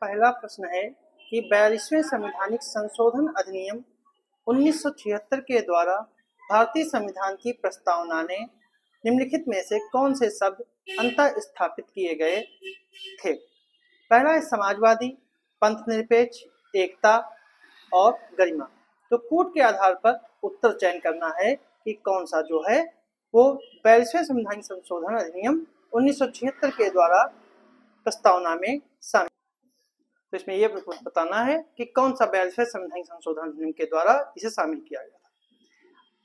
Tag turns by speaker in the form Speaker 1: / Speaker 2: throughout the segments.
Speaker 1: पहला प्रश्न है कि 42वें संवैधानिक संशोधन अधिनियम 1976 के द्वारा भारतीय संविधान की प्रस्तावना ने निम्नलिखित में से कौन से शब्द अंतः स्थापित किए गए थे? पहला है समाजवादी, पंथनिरपेक्ष, एकता और गरिमा। तो कूट के आधार पर उत्तर चयन करना है कि कौन सा जो है वो 42वें संवैधानिक संशोधन अधिनियम 1976 के द्वारा प्रस्तावना में शामिल। तो इसमें यह बताना है कि कौन सा 42वें संवैधानिक संशोधन अधिनियम के द्वारा इसे शामिल किया गया था।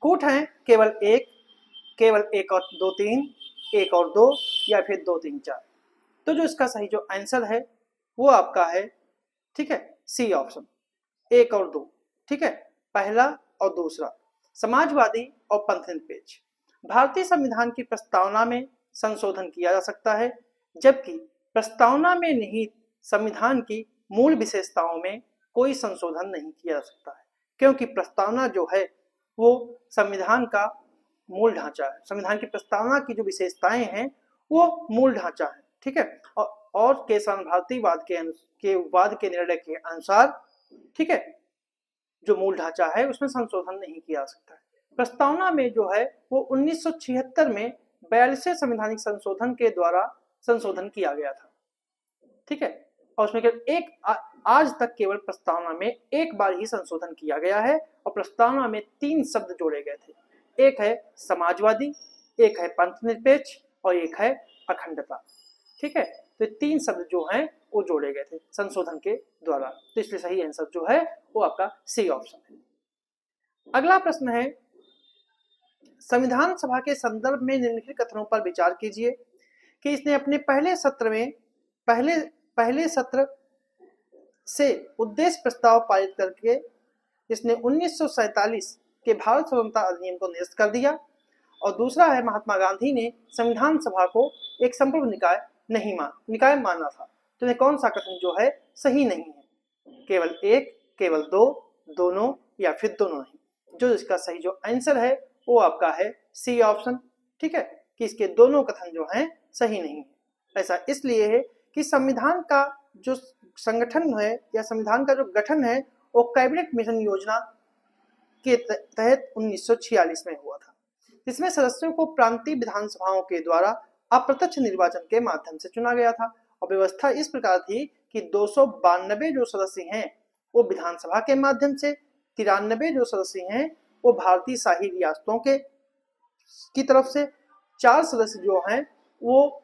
Speaker 1: कूट है केवल एक और दो तीन, एक और दो, या फिर 2 3 4। तो जो इसका सही जो आंसर है वो आपका है, ठीक है, सी ऑप्शन, 1 और 2, ठीक है, पहला और दूसरा। समाजवादी और पंथनिरपेक्ष भारतीय संविधान की प्रस्तावना में संशोधन किया जा सकता है, जबकि प्रस्तावना में निहित संविधान की मूल विशेषताओं में कोई संशोधन नहीं किया जा सकता है, क्योंकि प्रस्तावना जो है वो संविधान का मूल ढांचा है। संविधान की प्रस्तावना की जो विशेषताएं हैं वो मूल ढांचा है, ठीक है, और केशवानंद भारती वाद के निर्णय के अनुसार, ठीक है, जो मूल ढांचा है उसमें संशोधन नहीं किया जा सकता है। प्रस्तावना में जो है वो 1976 में 42वें संवैधानिक संशोधन के द्वारा संशोधन किया गया था, ठीक है, और उसमें केवल आज तक केवल प्रस्तावना में एक बार ही संशोधन किया गया है, और प्रस्तावना में 3 शब्द जोड़े गए थे। एक है समाजवादी, एक है पंथनिरपेक्ष और एक है अखंडता, ठीक है। तो 3 शब्द जो हैं वो जोड़े गए थे संशोधन के द्वारा। तो इसलिए सही आंसर जो है वो आपका सी ऑप्शन है। अगला प्रश्न है, संविधान सभा के संदर्भ में निम्नलिखित कथनों पर विचार कीजिए कि इसने अपने पहले सत्र से उद्देश्य प्रस्ताव पारित करके इसने 1947 के भारत स्वतंत्रता अधिनियम को निरस्त कर दिया, और दूसरा है महात्मा गांधी ने संविधान सभा को एक संप्रभु निकाय माना था। तो ये कौन सा कथन जो है सही नहीं है? केवल एक, केवल दो, दोनों, या फिर दोनों नहीं। जो इसका सही जो आंसर है वो आपका है सी ऑप्शन, ठीक है, कि इसके दोनों कथन जो हैं सही नहीं है। ऐसा इसलिए है कि संविधान का जो संगठन है या संविधान का जो गठन है वो कैबिनेट मिशन योजना के तहत 1946 में हुआ था, जिसमें सदस्यों को प्रांतीय विधानसभाओं के द्वारा अप्रत्यक्ष निर्वाचन के माध्यम से चुना गया था, और व्यवस्था इस प्रकार थी कि 292 जो सदस्य हैं वो विधानसभा के माध्यम से, 93 जो सदस्य हैं वो भारतीय शाही रियासतों की तरफ से, 4 सदस्य जो हैं वो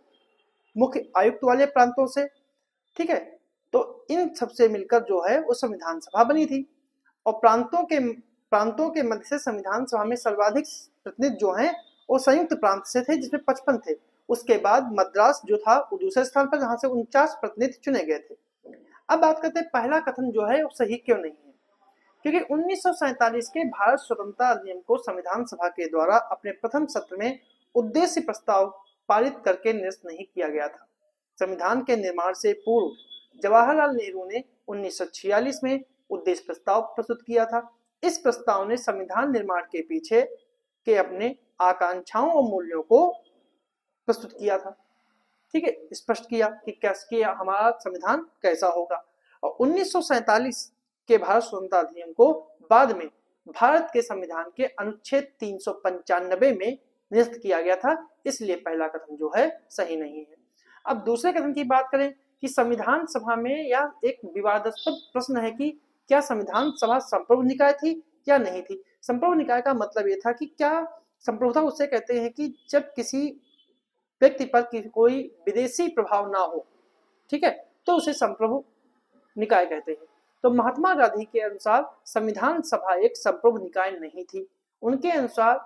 Speaker 1: मुख्य आयुक्त वाले प्रांतों से, ठीक है। तो इन सबसे मिलकर जो है वो संविधान सभा बनी थी, और प्रांतों के मध्य से संविधान सभा में सर्वाधिक प्रतिनिधि जो हैं वो संयुक्त प्रांत से थे, जिसमें 55 थे। उसके बाद मद्रास जो था वो दूसरे स्थान पर, जहां से 49 प्रतिनिधि चुने गए थे। अब बात करते हैं पहला कथन जो है वो सही क्यों नहीं है, क्योंकि 1947 के भारत स्वतंत्रता अधिनियम को संविधान सभा के द्वारा अपने प्रथम सत्र में उद्देश्य प्रस्ताव पारित करके निरस्त नहीं किया गया था। संविधान के निर्माण से पूर्व जवाहरलाल नेहरू ने 1946 में उद्देश्य प्रस्ताव प्रस्तुत किया था। इस प्रस्ताव ने संविधान निर्माण के पीछे के अपने आकांक्षाओं और मूल्यों को प्रस्तुत किया था, ठीक है, स्पष्ट किया कि कैसे हमारा संविधान कैसा होगा। और 1947 के भारत स्वतंत्रता अधिनियम को बाद में भारत के संविधान के अनुच्छेद 395 में निरस्त किया गया था, इसलिए पहला कथन जो है सही नहीं है। अब दूसरे कथन की बात करें कि संविधान सभा में या एक विवादास्पद प्रश्न है कि क्या संविधान सभा संप्रभु निकाय थी या नहीं थी। संप्रभु निकाय का मतलब ये था कि क्या संप्रभुता उसे कहते हैं कि जब किसी व्यक्ति पर कोई विदेशी प्रभाव ना हो, ठीक है, तो उसे संप्रभु निकाय कहते हैं। तो महात्मा गांधी के अनुसार संविधान सभा एक संप्रभु निकाय नहीं थी। उनके अनुसार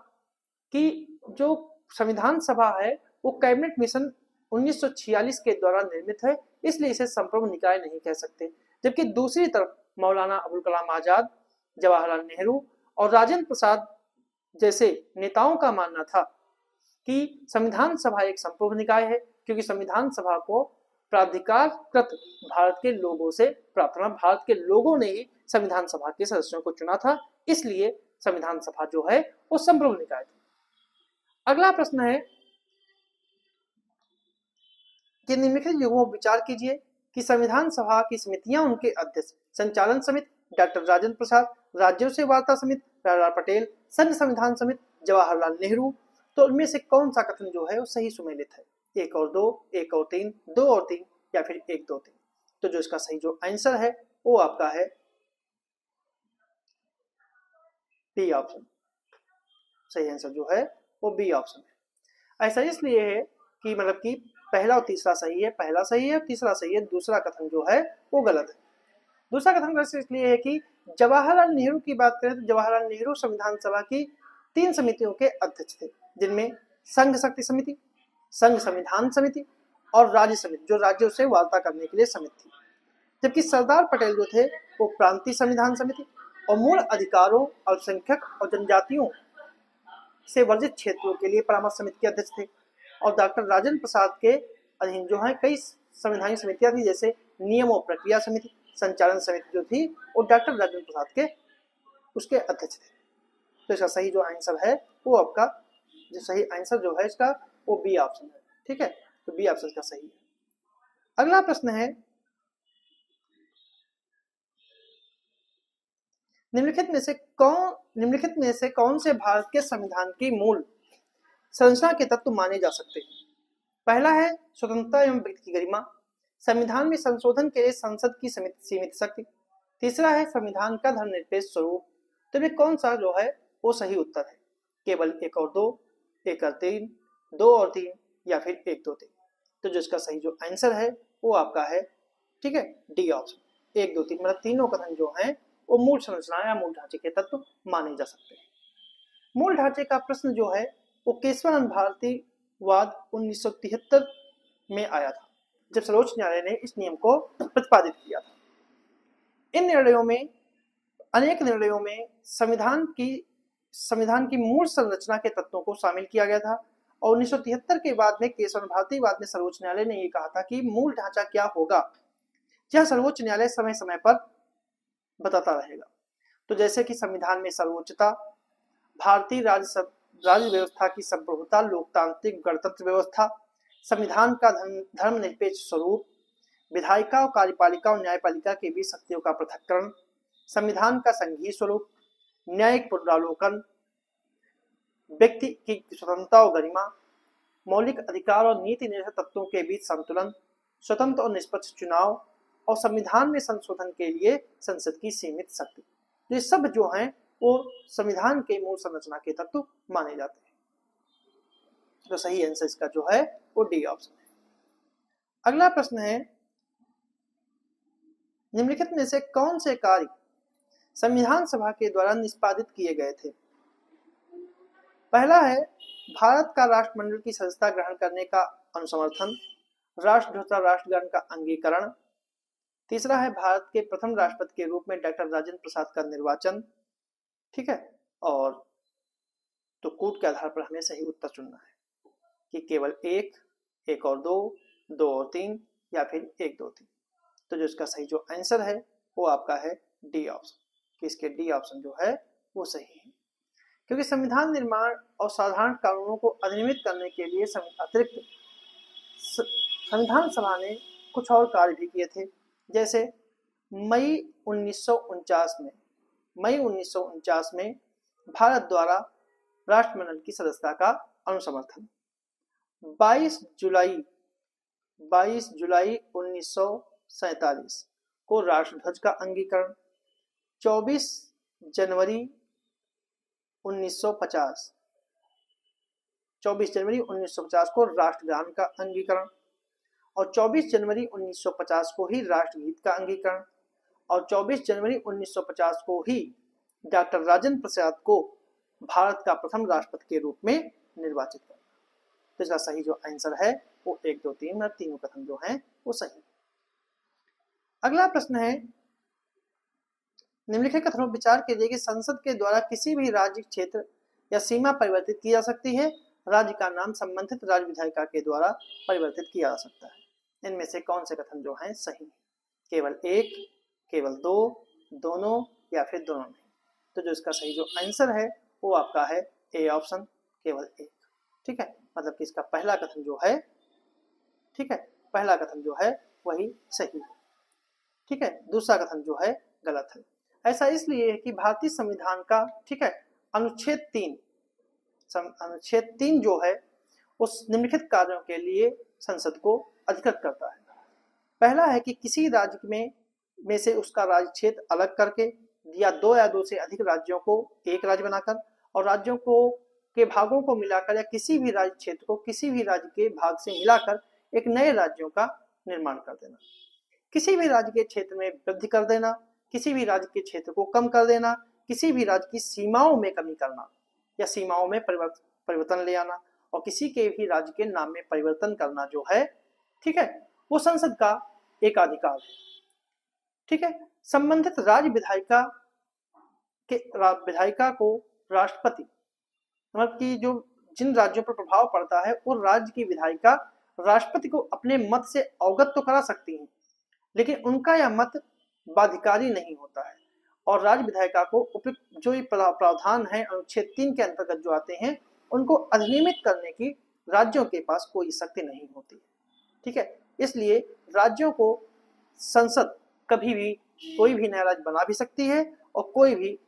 Speaker 1: कि जो संविधान सभा है वो कैबिनेट मिशन 1946 के द्वारा निर्मित है, इसलिए इसे संप्रभु निकाय नहीं कह सकते। जबकि दूसरी तरफ मौलाना अबुल कलाम आजाद, जवाहरलाल नेहरू और राजेंद्र प्रसाद जैसे नेताओं का मानना था कि संविधान सभा एक संप्रभु निकाय है, क्योंकि संविधान सभा को प्राधिकारकृत भारत के लोगों से प्राप्त हुआ। भारत के लोगों ने ही संविधान सभा के सदस्यों को चुना था, इसलिए संविधान सभा जो है वो संप्रभु निकाय थी। अगला प्रश्न है कि निम्नलिखित युगों पर विचार कीजिए कि संविधान सभा की समितियां उनके अध्यक्ष, संचालन समिति डॉक्टर राजेंद्र प्रसाद, राज्यों से वार्ता समिति सरदार पटेल, संघ संविधान समिति जवाहरलाल नेहरू। तो उनमें से कौन सा कथन जो है वो सही सुमेलित है? 1 और 2, 1 और 3, 2 और 3 या फिर 1, 2, 3। तो जो इसका सही जो आंसर है वो आपका है बी ऑप्शन। सही आंसर जो है वो बी ऑप्शन है। ऐसा इसलिए है कि मतलब कि पहला और तीसरा सही है, पहला सही है, तीसरा सही है, दूसरा कथन जो है वो गलत है। दूसरा कथन गलत इसलिए है कि जवाहरलाल नेहरू की बात करें तो जवाहरलाल नेहरू संविधान सभा की 3 समितियों के अध्यक्ष थे, जिनमें संघ शक्ति समिति, संघ संविधान समिति और राज्य समिति, जो राज्यों से वार्ता करने के लिए समिति थी। जबकि सरदार पटेल जो थे वो प्रांतीय संविधान समिति और मूल अधिकारों, अल्पसंख्यक और जनजातियों से वर्जित क्षेत्रों के लिए परामर्श समिति के अध्यक्ष थे। और डॉक्टर राजेंद्र प्रसाद के अधीन जो है कई संवैधानिक समितियां थी, जैसे नियम और प्रक्रिया समिति, संचालन समिति जो थी वो डॉक्टर राजेंद्र प्रसाद के उसके अध्यक्ष थे। तो इसका सही जो आंसर है वो आपका जो सही आंसर जो है इसका वो बी ऑप्शन है। ठीक है, तो बी ऑप्शन का सही है। अगला प्रश्न है, निम्नलिखित में से कौन से भारत के संविधान की मूल संरचना के तत्व माने जा सकते हैं? पहला है स्वतंत्रता एवं व्यक्ति की गरिमा, संविधान में संशोधन के लिए संसद की सीमित शक्ति, तीसरा है संविधान का धर्मनिरपेक्ष स्वरूप। तो ये कौन सा जो है वो सही उत्तर है? केवल 1 और 2, 1 और 3, 2 और 3 या फिर 1, 2, 3। तो जो इसका सही जो आंसर है वो आपका है, ठीक है, डी ऑप्शन। 1, 2, 3 मतलब तीनों कथन जो है वो मूल संरचना या मूल ढांचे के तत्व माने जा सकते हैं। मूल ढांचे का प्रश्न जो है वो केशवानंद भारतीवाद 1973 में आया था, जब सर्वोच्च न्यायालय ने इस नियम को प्रतिपादित किया था। इन निर्णयों में अनेक निर्णयों में संविधान की मूल संरचना के तत्वों को शामिल किया गया था। और 1973 के बाद में केशवानंद भारतीवाद में सर्वोच्च न्यायालय ने ये कहा था कि मूल ढांचा क्या होगा यह सर्वोच्च न्यायालय समय समय पर बताता रहेगा। तो जैसे कि संविधान में सर्वोच्चता, भारतीय राज्य व्यवस्था की संप्रभुता, लोकतांत्रिक गणतंत्र व्यवस्था, संविधान का धर्मनिरपेक्ष स्वरूप, विधायिका और कार्यपालिका और न्यायपालिका के बीच शक्तियों का पृथक्करण, संविधान का संघीय स्वरूप, न्यायिक पुनरावलोकन, व्यक्ति की स्वतंत्रता और गरिमा, मौलिक अधिकार और नीति निर्देशक तत्वों के बीच संतुलन, स्वतंत्र और निष्पक्ष चुनाव और संविधान में संशोधन के लिए संसद की सीमित शक्ति। ये सब जो हैं वो संविधान के मूल संरचना के तत्व माने जाते हैं। तो सही आंसर इसका जो है वो डी ऑप्शन है। अगला प्रश्न है, निम्नलिखित में से कौन से कार्य संविधान सभा के द्वारा निष्पादित किए गए थे? पहला है भारत का राष्ट्रमंडल की सदस्यता ग्रहण करने का अनुसमर्थन, राष्ट्रध्वज राष्ट्रगान का अंगीकरण, तीसरा है भारत के प्रथम राष्ट्रपति के रूप में डॉक्टर राजेंद्र प्रसाद का निर्वाचन। ठीक है, और तो कूट के आधार पर हमें सही उत्तर चुनना है कि केवल 1, 1 और 2, 2 और 3 या फिर 1, 2, 3। तो जो इसका सही जो आंसर है वो आपका है डी ऑप्शन, कि इसके डी ऑप्शन जो है वो सही है। क्योंकि संविधान निर्माण और साधारण कानूनों को अधिनियमित करने के लिए अतिरिक्त संविधान सभा ने कुछ और कार्य भी किए थे, जैसे मई 1949 में भारत द्वारा राष्ट्रमंडल की सदस्यता का अनुसमर्थन, 22 जुलाई 1947 को राष्ट्रध्वज का अंगीकरण, 24 जनवरी 1950 को राष्ट्रगान का अंगीकरण और 24 जनवरी 1950 को ही राष्ट्रगीत का अंगीकरण और 24 जनवरी 1950 को ही डॉक्टर राजेंद्र प्रसाद को भारत का प्रथम राष्ट्रपति के रूप में निर्वाचित करना। तो इसका सही जो आंसर है वो 1, 2, 3 तीनों कथन जो हैं वो सही। अगला प्रश्न है, निम्नलिखित कथनों पर विचार कीजिए कि संसद के द्वारा किसी भी राज्य, क्षेत्र या सीमा परिवर्तित की जा सकती है। राज्य का नाम संबंधित राज्य विधायिका के द्वारा परिवर्तित किया जा सकता है। इनमें से कौन से कथन जो हैं सही? केवल 1, केवल 2, दोनों या फिर दोनों नहीं। तो जो इसका सही जो आंसर है वो आपका है ए ऑप्शन, केवल 1। ठीक है, मतलब कि इसका पहला कथन जो है, ठीक है, पहला कथन जो है वही सही है। ठीक है, दूसरा कथन जो है गलत है। ऐसा इसलिए है कि भारतीय संविधान का, ठीक है, अनुच्छेद 3 जो है उस निम्नलिखित कार्यों के लिए संसद को अधिकृत करता है। पहला है कि किसी राज्य में से उसका राज्य क्षेत्र अलग करके या दो से अधिक राज्यों को एक राज्य बनाकर और राज्यों को के भागों को मिलाकर या किसी भी राज्य क्षेत्र को किसी भी राज्य के भाग से मिलाकर एक नए राज्यों का निर्माण कर देना। किसी भी राज्य के क्षेत्र में वृद्धि कर देना, किसी भी राज्य के क्षेत्र को कम कर देना, किसी भी राज्य की सीमाओं में कमी करना या सीमाओं में परिवर्तन ले आना और किसी के भी राज्य के नाम में परिवर्तन करना जो है, ठीक है, वो संसद का एक अधिकार है। ठीक है, संबंधित राज्य विधायिका को राष्ट्रपति, मतलब कि जो जिन राज्यों पर प्रभाव पड़ता है उन राज्य की विधायिका राष्ट्रपति को अपने मत से अवगत तो करा सकती हैं, लेकिन उनका यह मत बाध्यकारी नहीं होता है और राज्य विधायिका को उपयुक्त जो प्रावधान है अनुच्छेद 3 के अंतर्गत जो आते हैं उनको अधिनियमित करने की राज्यों के पास कोई शक्ति नहीं होती। ठीक है, इसलिए राज्यों को संसद कभी भी कोई भी नया राज्य बना भी सकती है और कोई भी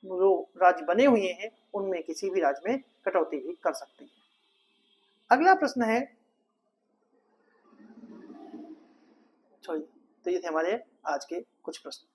Speaker 1: जो राज्य बने हुए हैं उनमें किसी भी राज्य में कटौती भी कर सकती है। अगला प्रश्न है, तो ये थे हमारे आज के कुछ प्रश्न।